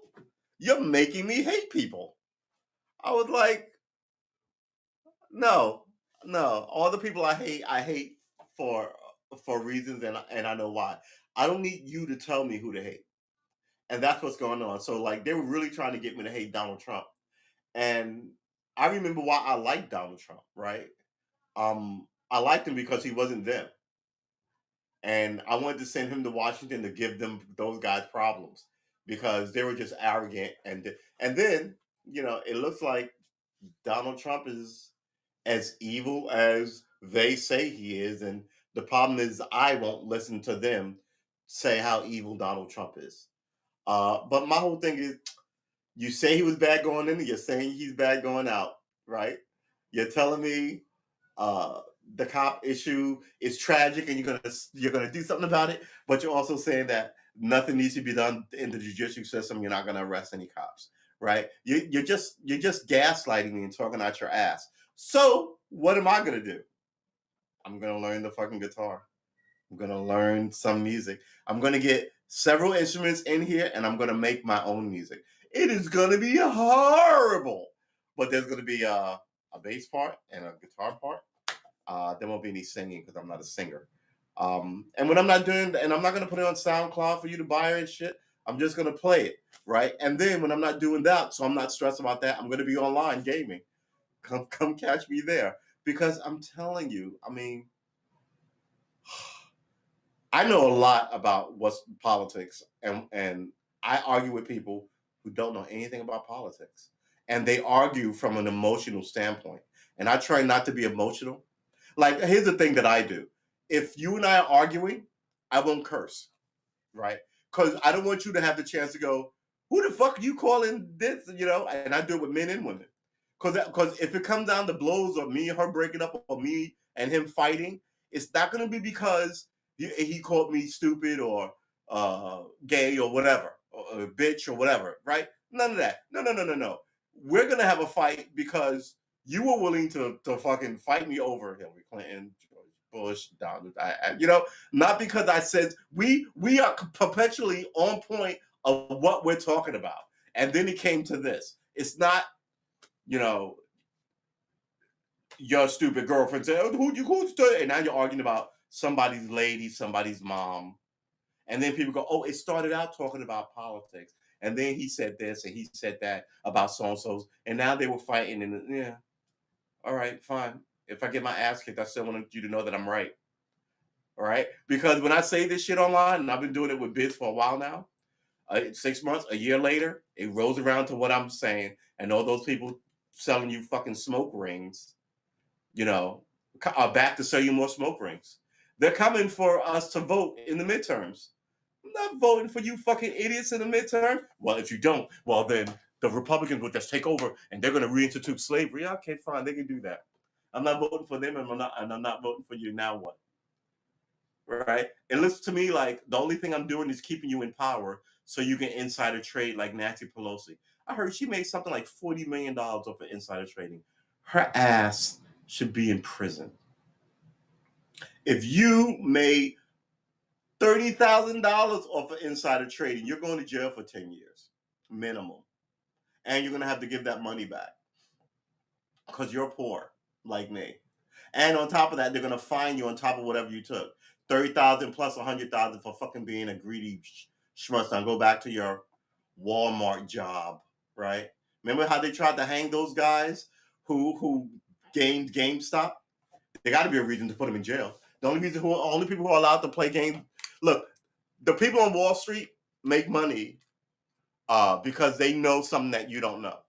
You're making me hate people. I was like, no, no. All the people I hate for reasons, and I know why. I don't need you to tell me who to hate, and that's what's going on. So like, they were really trying to get me to hate Donald Trump, and I remember why I liked Donald Trump. Right? I liked him because he wasn't them, and I wanted to send him to Washington to give them those guys problems because they were just arrogant, and then it looks like Donald Trump is as evil as they say he is. And the problem is, I won't listen to them say how evil Donald Trump is. But my whole thing is, you say he was bad going in, and you're saying he's bad going out, right? You're telling me the cop issue is tragic, and you're gonna do something about it, but you're also saying that nothing needs to be done in the judicial system. You're not gonna arrest any cops, right? You're just gaslighting me and talking out your ass. So what am I gonna do? I'm gonna learn the fucking guitar. I'm gonna learn some music. I'm gonna get several instruments in here, and I'm gonna make my own music. It is gonna be horrible, but there's gonna be a bass part and a guitar part, There won't be any singing because I'm not a singer. And when I'm not doing, and I'm not gonna put it on SoundCloud for you to buy and shit. I'm just gonna play it, right? And then when I'm not doing that, so I'm not stressed about that. I'm gonna be online gaming. Come catch me there because I'm telling you. I mean, I know a lot about what's politics, and I argue with people who don't know anything about politics, and they argue from an emotional standpoint. And I try not to be emotional. Like, here's the thing that I do: if you and I are arguing, I won't curse, right? Because I don't want you to have the chance to go, "Who the fuck are you calling this?" You know. And I do it with men and women. Because if it comes down to blows or me and her breaking up or me and him fighting, it's not going to be because he called me stupid or gay or whatever, or a bitch or whatever, right? None of that. No, no, no, no, no. We're going to have a fight because you were willing to fucking fight me over Hillary Clinton, George Bush, Donald. Not because I said we are perpetually on point of what we're talking about. And then it came to this. It's not, you know, your stupid girlfriend said, "Oh, who's doing?" And now you're arguing about somebody's lady, somebody's mom, and then people go, "Oh, it started out talking about politics, and then he said this and he said that about so and so's, and now they were fighting." And yeah, all right, fine. If I get my ass kicked, I still want you to know that I'm right. All right, because when I say this shit online, and I've been doing it with Biz for a while now, 6 months, a year later, it rolls around to what I'm saying, and all those people selling you fucking smoke rings, you know, are back to sell you more smoke rings. They're coming for us to vote in the midterms. I'm not voting for you fucking idiots in the midterm. Well, if you don't, well, then the Republicans will just take over and they're going to reinstitute slavery. Okay, fine, they can do that. I'm not voting for them, and I'm not voting for you. Now what? Right? It looks to me like the only thing I'm doing is keeping you in power so you can insider trade like Nancy Pelosi. I heard she made something like $40 million off of insider trading. Her ass should be in prison. If you made $30,000 off of insider trading, you're going to jail for 10 years minimum. And you're going to have to give that money back because you're poor like me. And on top of that, they're going to fine you on top of whatever you took. 30,000 plus 100,000 for fucking being a greedy schmutz. Now go back to your Walmart job, right? Remember how they tried to hang those guys who gained GameStop? There got to be a reason to put them in jail. The only people who are allowed to play games. Look, the people on Wall Street make money because they know something that you don't know.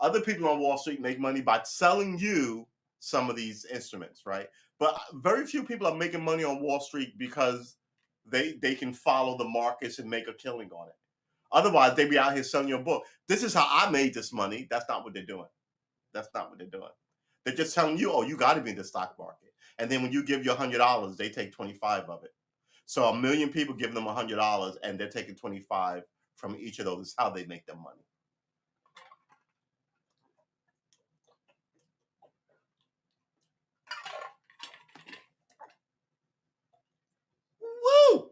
Other people on Wall Street make money by selling you some of these instruments, right? But very few people are making money on Wall Street because they can follow the markets and make a killing on it. Otherwise, they'd be out here selling your book. This is how I made this money. That's not what they're doing. That's not what they're doing. They're just telling you, oh, you got to be in the stock market. And then when you give your $100, they take 25 of it. So a million people giving them $100, and they're taking 25 from each of those. Is how they make their money. Woo!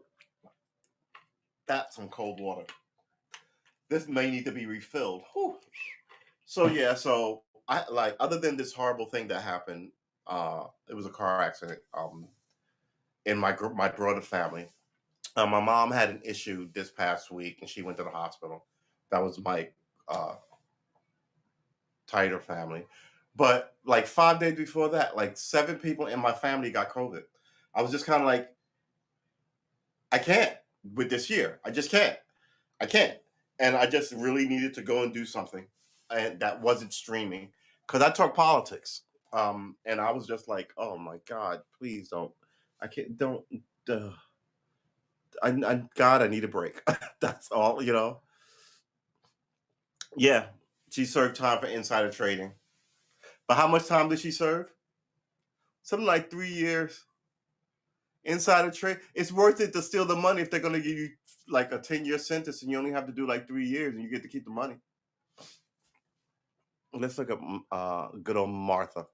That's some cold water. This may need to be refilled. Whew. So yeah, so I like, other than this horrible thing that happened, it was a car accident. In my brother family, my mom had an issue this past week, and she went to the hospital. That was my uh, tighter family. But like 5 days before that, like 7 people in my family got COVID. I was just kind of like, I can't with this year. I just can't. I can't. And I just really needed to go and do something, and that wasn't streaming because I talk politics. And I was just like, oh my God, please don't. I can't. Don't. Uh, God, I need a break. That's all. Yeah, she served time for insider trading. But how much time did she serve? Something like 3 years. Insider trade. It's worth it to steal the money if they're going to give you like a 10-year sentence and you only have to do like 3 years and you get to keep the money. Let's look at good old Martha.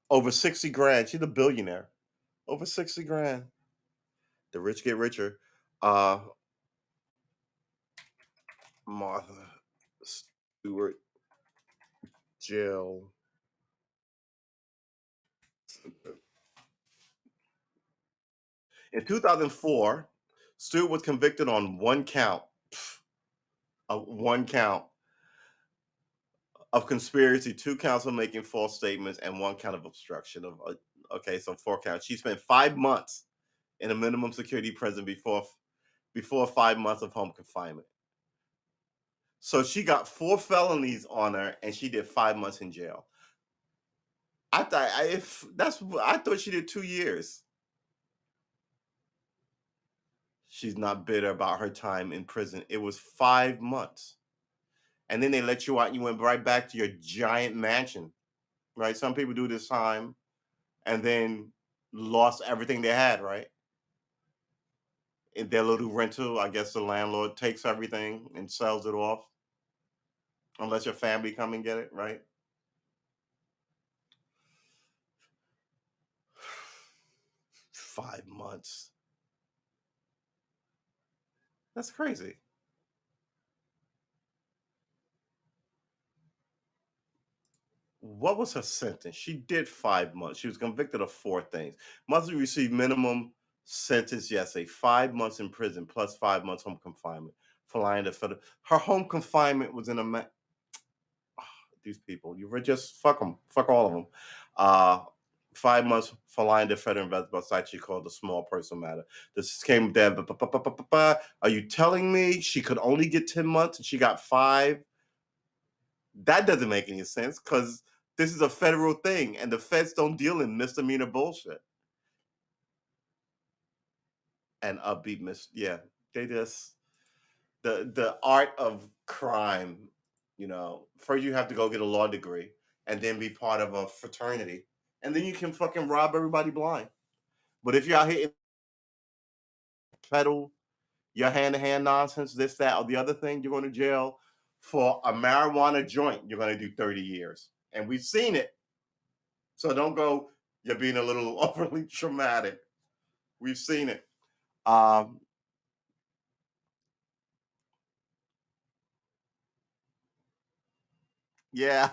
Over 60 grand. She's a billionaire. Over 60 grand. The rich get richer. Uh, Martha Stewart, Jill In 2004, Stewart was convicted on one count of conspiracy, 2 counts of making false statements, and 1 count of obstruction of. Okay, so 4 counts. She spent 5 months in a minimum security prison before 5 months of home confinement. So she got 4 felonies on her, and she did 5 months in jail. I thought if that's I thought she did 2 years. She's not bitter about her time in prison. It was 5 months, and then they let you out, and you went right back to your giant mansion. Right? Some people do this time, and then lost everything they had. Right? In their little rental, I guess the landlord takes everything and sells it off, unless your family come and get it. Right? 5 months. That's crazy. What was her sentence? She did 5 months. She was convicted of 4 things. Must have received minimum sentence, yes, 5 months in prison plus 5 months home confinement for lying to federal. Her home confinement was in these people. You were just fuck them, fuck all of them. 5 months for lying to federal investigators site she called the small person matter. This came there. Are you telling me she could only get 10 months and she got 5? That doesn't make any sense because this is a federal thing and the feds don't deal in misdemeanor bullshit. And upbeat yeah, they just the art of crime. First you have to go get a law degree and then be part of a fraternity, and then you can fucking rob everybody blind. But if you're out here peddle your hand-to-hand nonsense, this, that, or the other thing, you're going to jail for a marijuana joint. You're going to do 30 years, and we've seen it. So don't go, you're being a little overly traumatic. We've seen it. Yeah.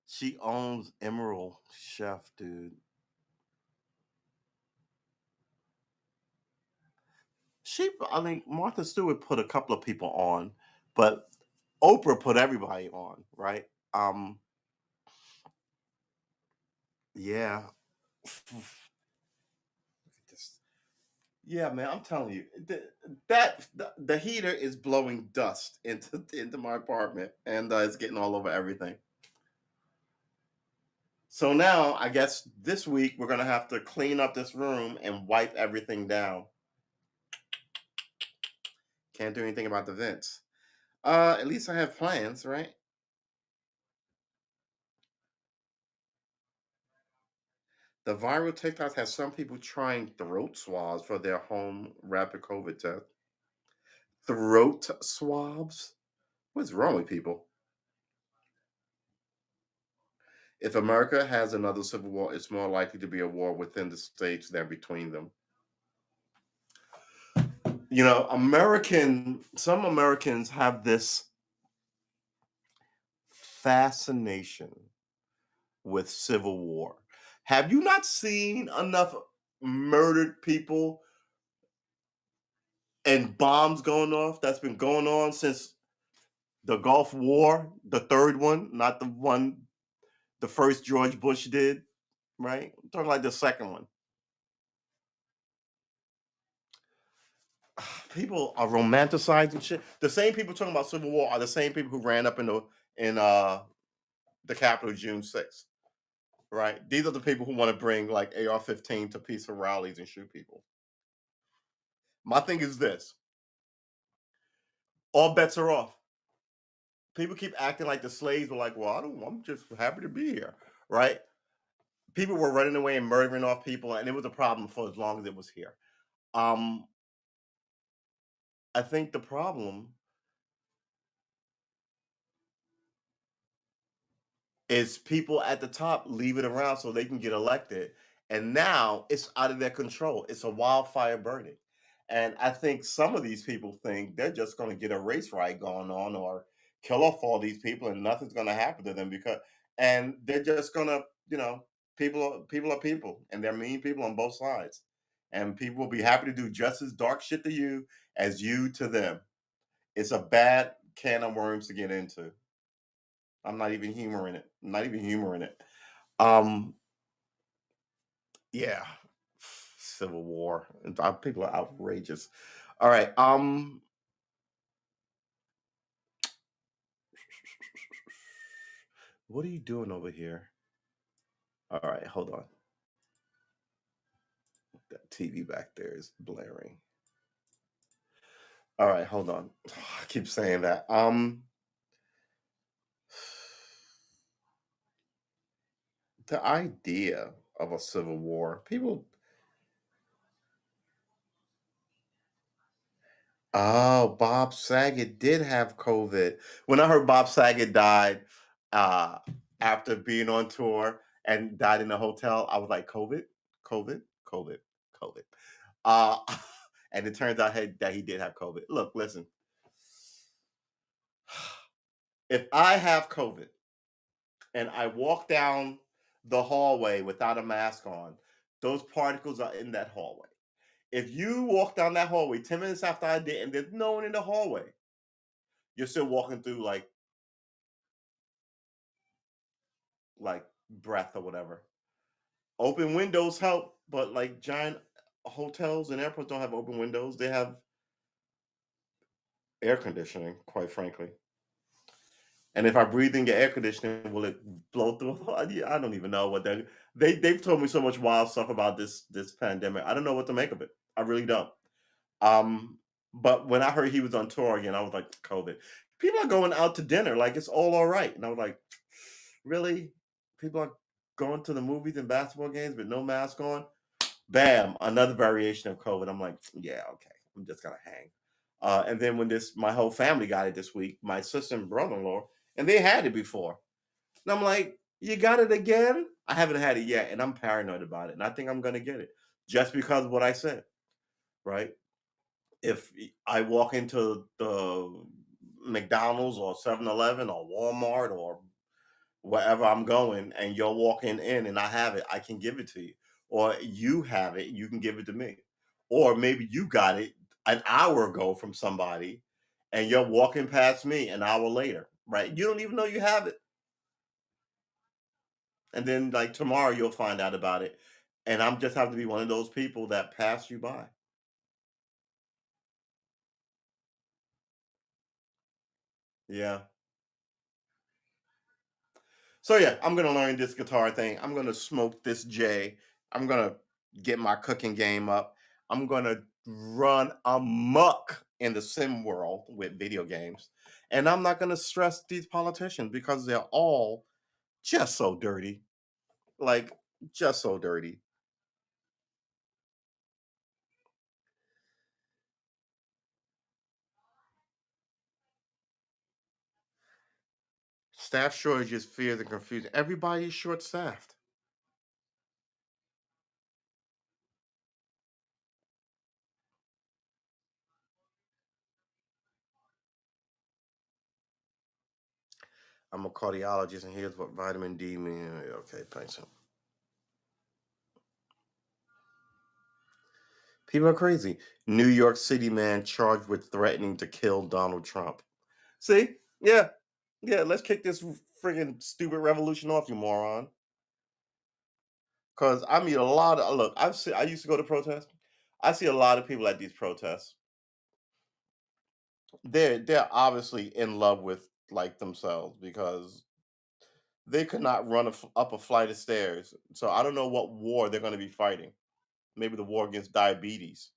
She owns Emerald Chef, dude. I mean, Martha Stewart put a couple of people on, but Oprah put everybody on, right? Yeah. Yeah, man, I'm telling you, the heater is blowing dust into my apartment, and it's getting all over everything. So now, I guess this week we're gonna have to clean up this room and wipe everything down. Can't do anything about the vents. At least I have plans, right? The viral TikTok has some people trying throat swabs for their home rapid COVID test. Throat swabs? What's wrong with people? If America has another civil war, it's more likely to be a war within the states than between them. Some Americans have this fascination with civil war. Have you not seen enough murdered people and bombs going off that's been going on since the Gulf War, the third one, not the first George Bush did, right? I'm talking like the second one. People are romanticizing shit. The same people talking about civil war are the same people who ran up in the Capitol June 6th, right? These are the people who want to bring like AR-15 to peaceful rallies and shoot people. My thing is this: all bets are off. People keep acting like the slaves were like, well, I'm just happy to be here, right? People were running away and murdering off people, and it was a problem for as long as it was here. Um, I think the problem is people at the top leave it around so they can get elected. And now it's out of their control. It's a wildfire burning. And I think some of these people think they're just going to get a race riot going on or kill off all these people and nothing's going to happen to them and they're just going to, People are people, and they're mean people on both sides. And people will be happy to do just as dark shit to you as you to them. It's a bad can of worms to get into. I'm not even humoring it. I'm not even humoring it. Um, yeah. Civil War. People are outrageous. All right. What are you doing over here? All right, hold on. That TV back there is blaring. All right, hold on. I keep saying that. The idea of a civil war, people. Oh, Bob Saget did have COVID. When I heard Bob Saget died uh, after being on tour and died in a hotel, I was like, COVID, COVID, COVID, COVID. Uh, and it turns out that he did have COVID. Look, listen, if I have COVID and I walk down the hallway without a mask on, those particles are in that hallway. If you walk down that hallway 10 minutes after I did and there's no one in the hallway, you're still walking through like breath or whatever. Open windows help, but like giant hotels and airports don't have open windows. They have air conditioning, quite frankly. And if I breathe in your air conditioning, will it blow through? I don't even know what they've told me so much wild stuff about this pandemic. I don't know what to make of it. I really don't. Um, but when I heard he was on tour again, I was like, COVID. People are going out to dinner like it's all right, and I was like, really? People are going to the movies and basketball games with no mask on? Bam, another variation of COVID. I'm like, yeah, okay, I'm just gonna hang. And then when my whole family got it this week, my sister and brother-in-law, and they had it before. And I'm like, you got it again? I haven't had it yet, and I'm paranoid about it. And I think I'm gonna get it just because of what I said, right? If I walk into the McDonald's or 7-Eleven or Walmart or wherever I'm going and you're walking in and I have it, I can give it to you. Or you have it, you can give it to me. Or maybe you got it an hour ago from somebody and you're walking past me an hour later, right? You don't even know you have it. And then like tomorrow you'll find out about it. And I'm just have to be one of those people that pass you by. Yeah. So yeah, I'm gonna learn this guitar thing. I'm gonna smoke this J. I'm gonna get my cooking game up. I'm gonna run amok in the sim world with video games. And I'm not gonna stress these politicians because they're all just so dirty. Like just so dirty. Staff shortages, fears, and confusion. Everybody's short staffed. I'm a cardiologist, and here's what vitamin D means. Okay, thanks. People are crazy. New York City man charged with threatening to kill Donald Trump. See? Yeah. Yeah, let's kick this friggin' stupid revolution off, you moron. Because I meet a lot of look, I used to go to protests. I see a lot of people at these protests. They're obviously in love with like themselves because they could not run up a flight of stairs. So I don't know what war they're going to be fighting. Maybe the war against diabetes.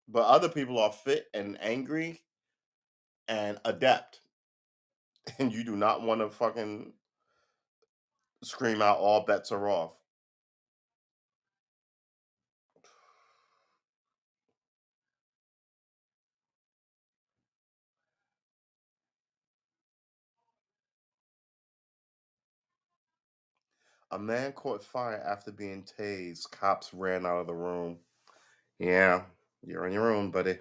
But other people are fit and angry and adept. And you do not want to fucking scream out all bets are off. A man caught fire after being tased. Cops ran out of the room. Yeah, you're on your own, buddy.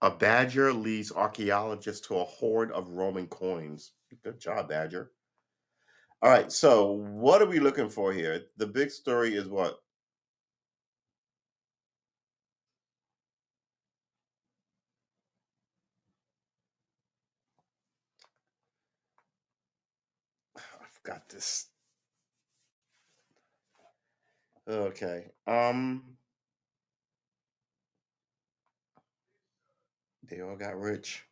A badger leads archaeologists to a hoard of Roman coins. Good job, Badger. All right, so what are we looking for here? The big story is what? I forgot this. Okay. They all got rich.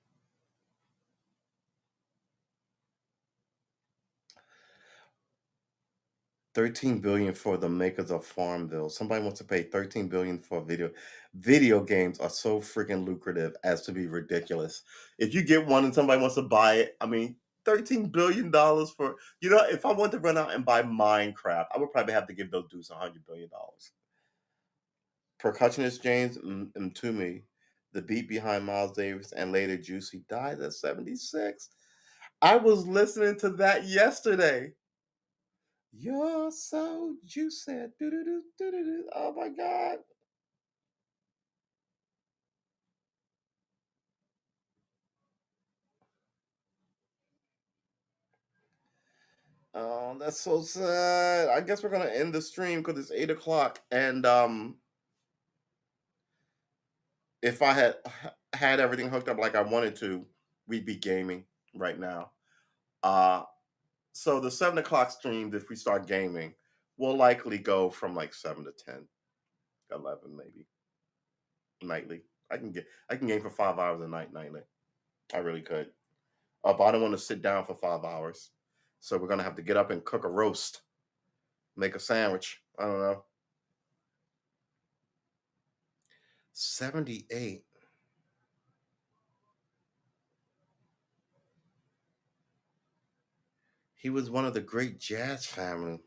13 billion for the makers of Farmville. Somebody wants to pay 13 billion for video games are so freaking lucrative as to be ridiculous. If you get one and somebody wants to buy it, I mean, 13 billion dollars for, if I want to run out and buy Minecraft, I would probably have to give those dudes 100 billion dollars. Percussionist James Mtume, the beat behind Miles Davis and later Juicy, died at 76. I was listening to that yesterday. You're so juicy. Doo-doo-doo, doo-doo-doo. Oh my God. Oh, that's so sad. I guess we're gonna end the stream because it's 8 o'clock. And if I had everything hooked up like I wanted to, we'd be gaming right now. Uh so the 7 o'clock stream, if we start gaming, will likely go from like 7 to 10, 11 maybe nightly. I can game for 5 hours a night nightly. I really could. But I don't want to sit down for 5 hours. So we're gonna have to get up and cook a roast, make a sandwich. I don't know. 78. He was one of the great jazz family.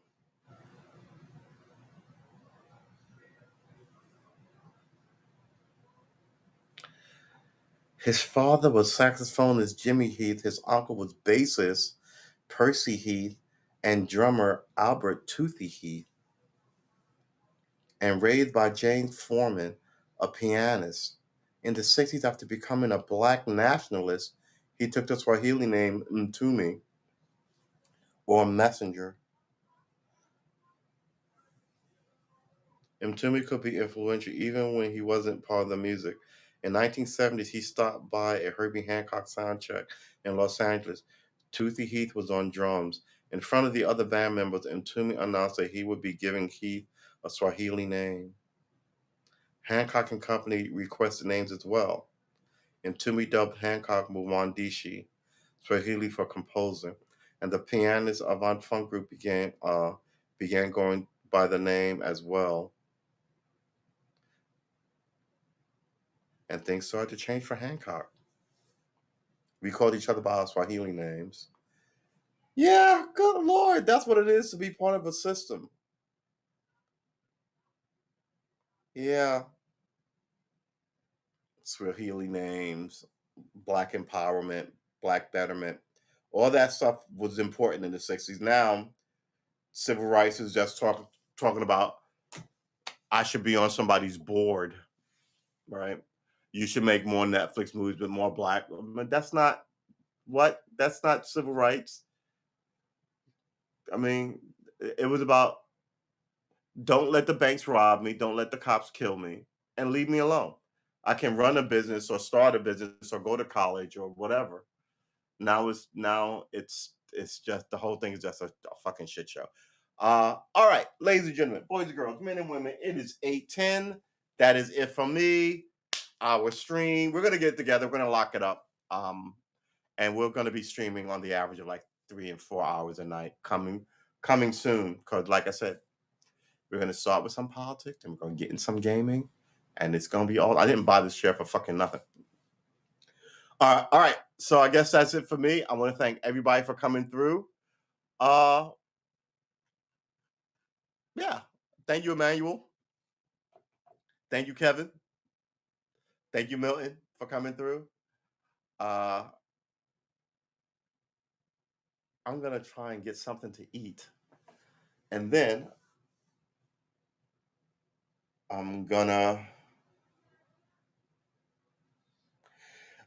His father was saxophonist Jimmy Heath. His uncle was bassist Percy Heath and drummer Albert Toothy Heath. And raised by James Foreman, a pianist. In the 60s, after becoming a black nationalist, he took the Swahili name Mtumi, or messenger. Mtumi could be influential even when he wasn't part of the music. In 1970s, he stopped by a Herbie Hancock sound check in Los Angeles. Toothy Heath was on drums. In front of the other band members, Mtumi announced that he would be giving Heath a Swahili name. Hancock and Company requested names as well. Mtumi dubbed Hancock Mwandishi, Swahili for composer, and the pianist Avant Funk group began going by the name as well. And things started to change for Hancock. We called each other by our Swahili names. Yeah, good Lord, that's what it is to be part of a system. Yeah, Swahili names, black empowerment, black betterment, all that stuff was important in the 60s. Now, civil rights is just talking about I should be on somebody's board, right? You should make more Netflix movies with more black. But that's not what. That's not civil rights. I mean, it was about don't let the banks rob me, don't let the cops kill me, and leave me alone. I can run a business or start a business or go to college or whatever. Now it's just the whole thing is just a fucking shit show. All right, ladies and gentlemen, boys and girls, men and women, it is 8:10. That is it from me. Our stream. We're gonna get together, we're gonna lock it up. And we're gonna be streaming on the average of like 3 and 4 hours a night coming soon. Cause like I said, we're gonna start with some politics and we're gonna get in some gaming. And it's gonna be all I didn't buy this chair for fucking nothing. All right. So I guess that's it for me. I want to thank everybody for coming through. Uh yeah. Thank you, Emmanuel. Thank you, Kevin. Thank you, Milton, for coming through. Uh I'm gonna try and get something to eat. And then I'm gonna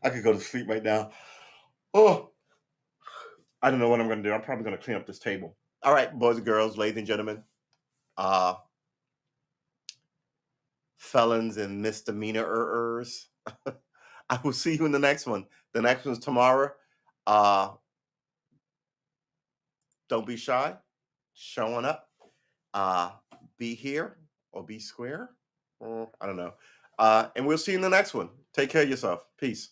I could go to sleep right now. Oh, I don't know what I'm going to do. I'm probably going to clean up this table. All right, boys and girls, ladies and gentlemen, uh, felons and misdemeanors. I will see you in the next one. The next one's tomorrow. Uh, don't be shy. Showing up. Uh, be here or be square. I don't know. And we'll see you in the next one. Take care of yourself. Peace.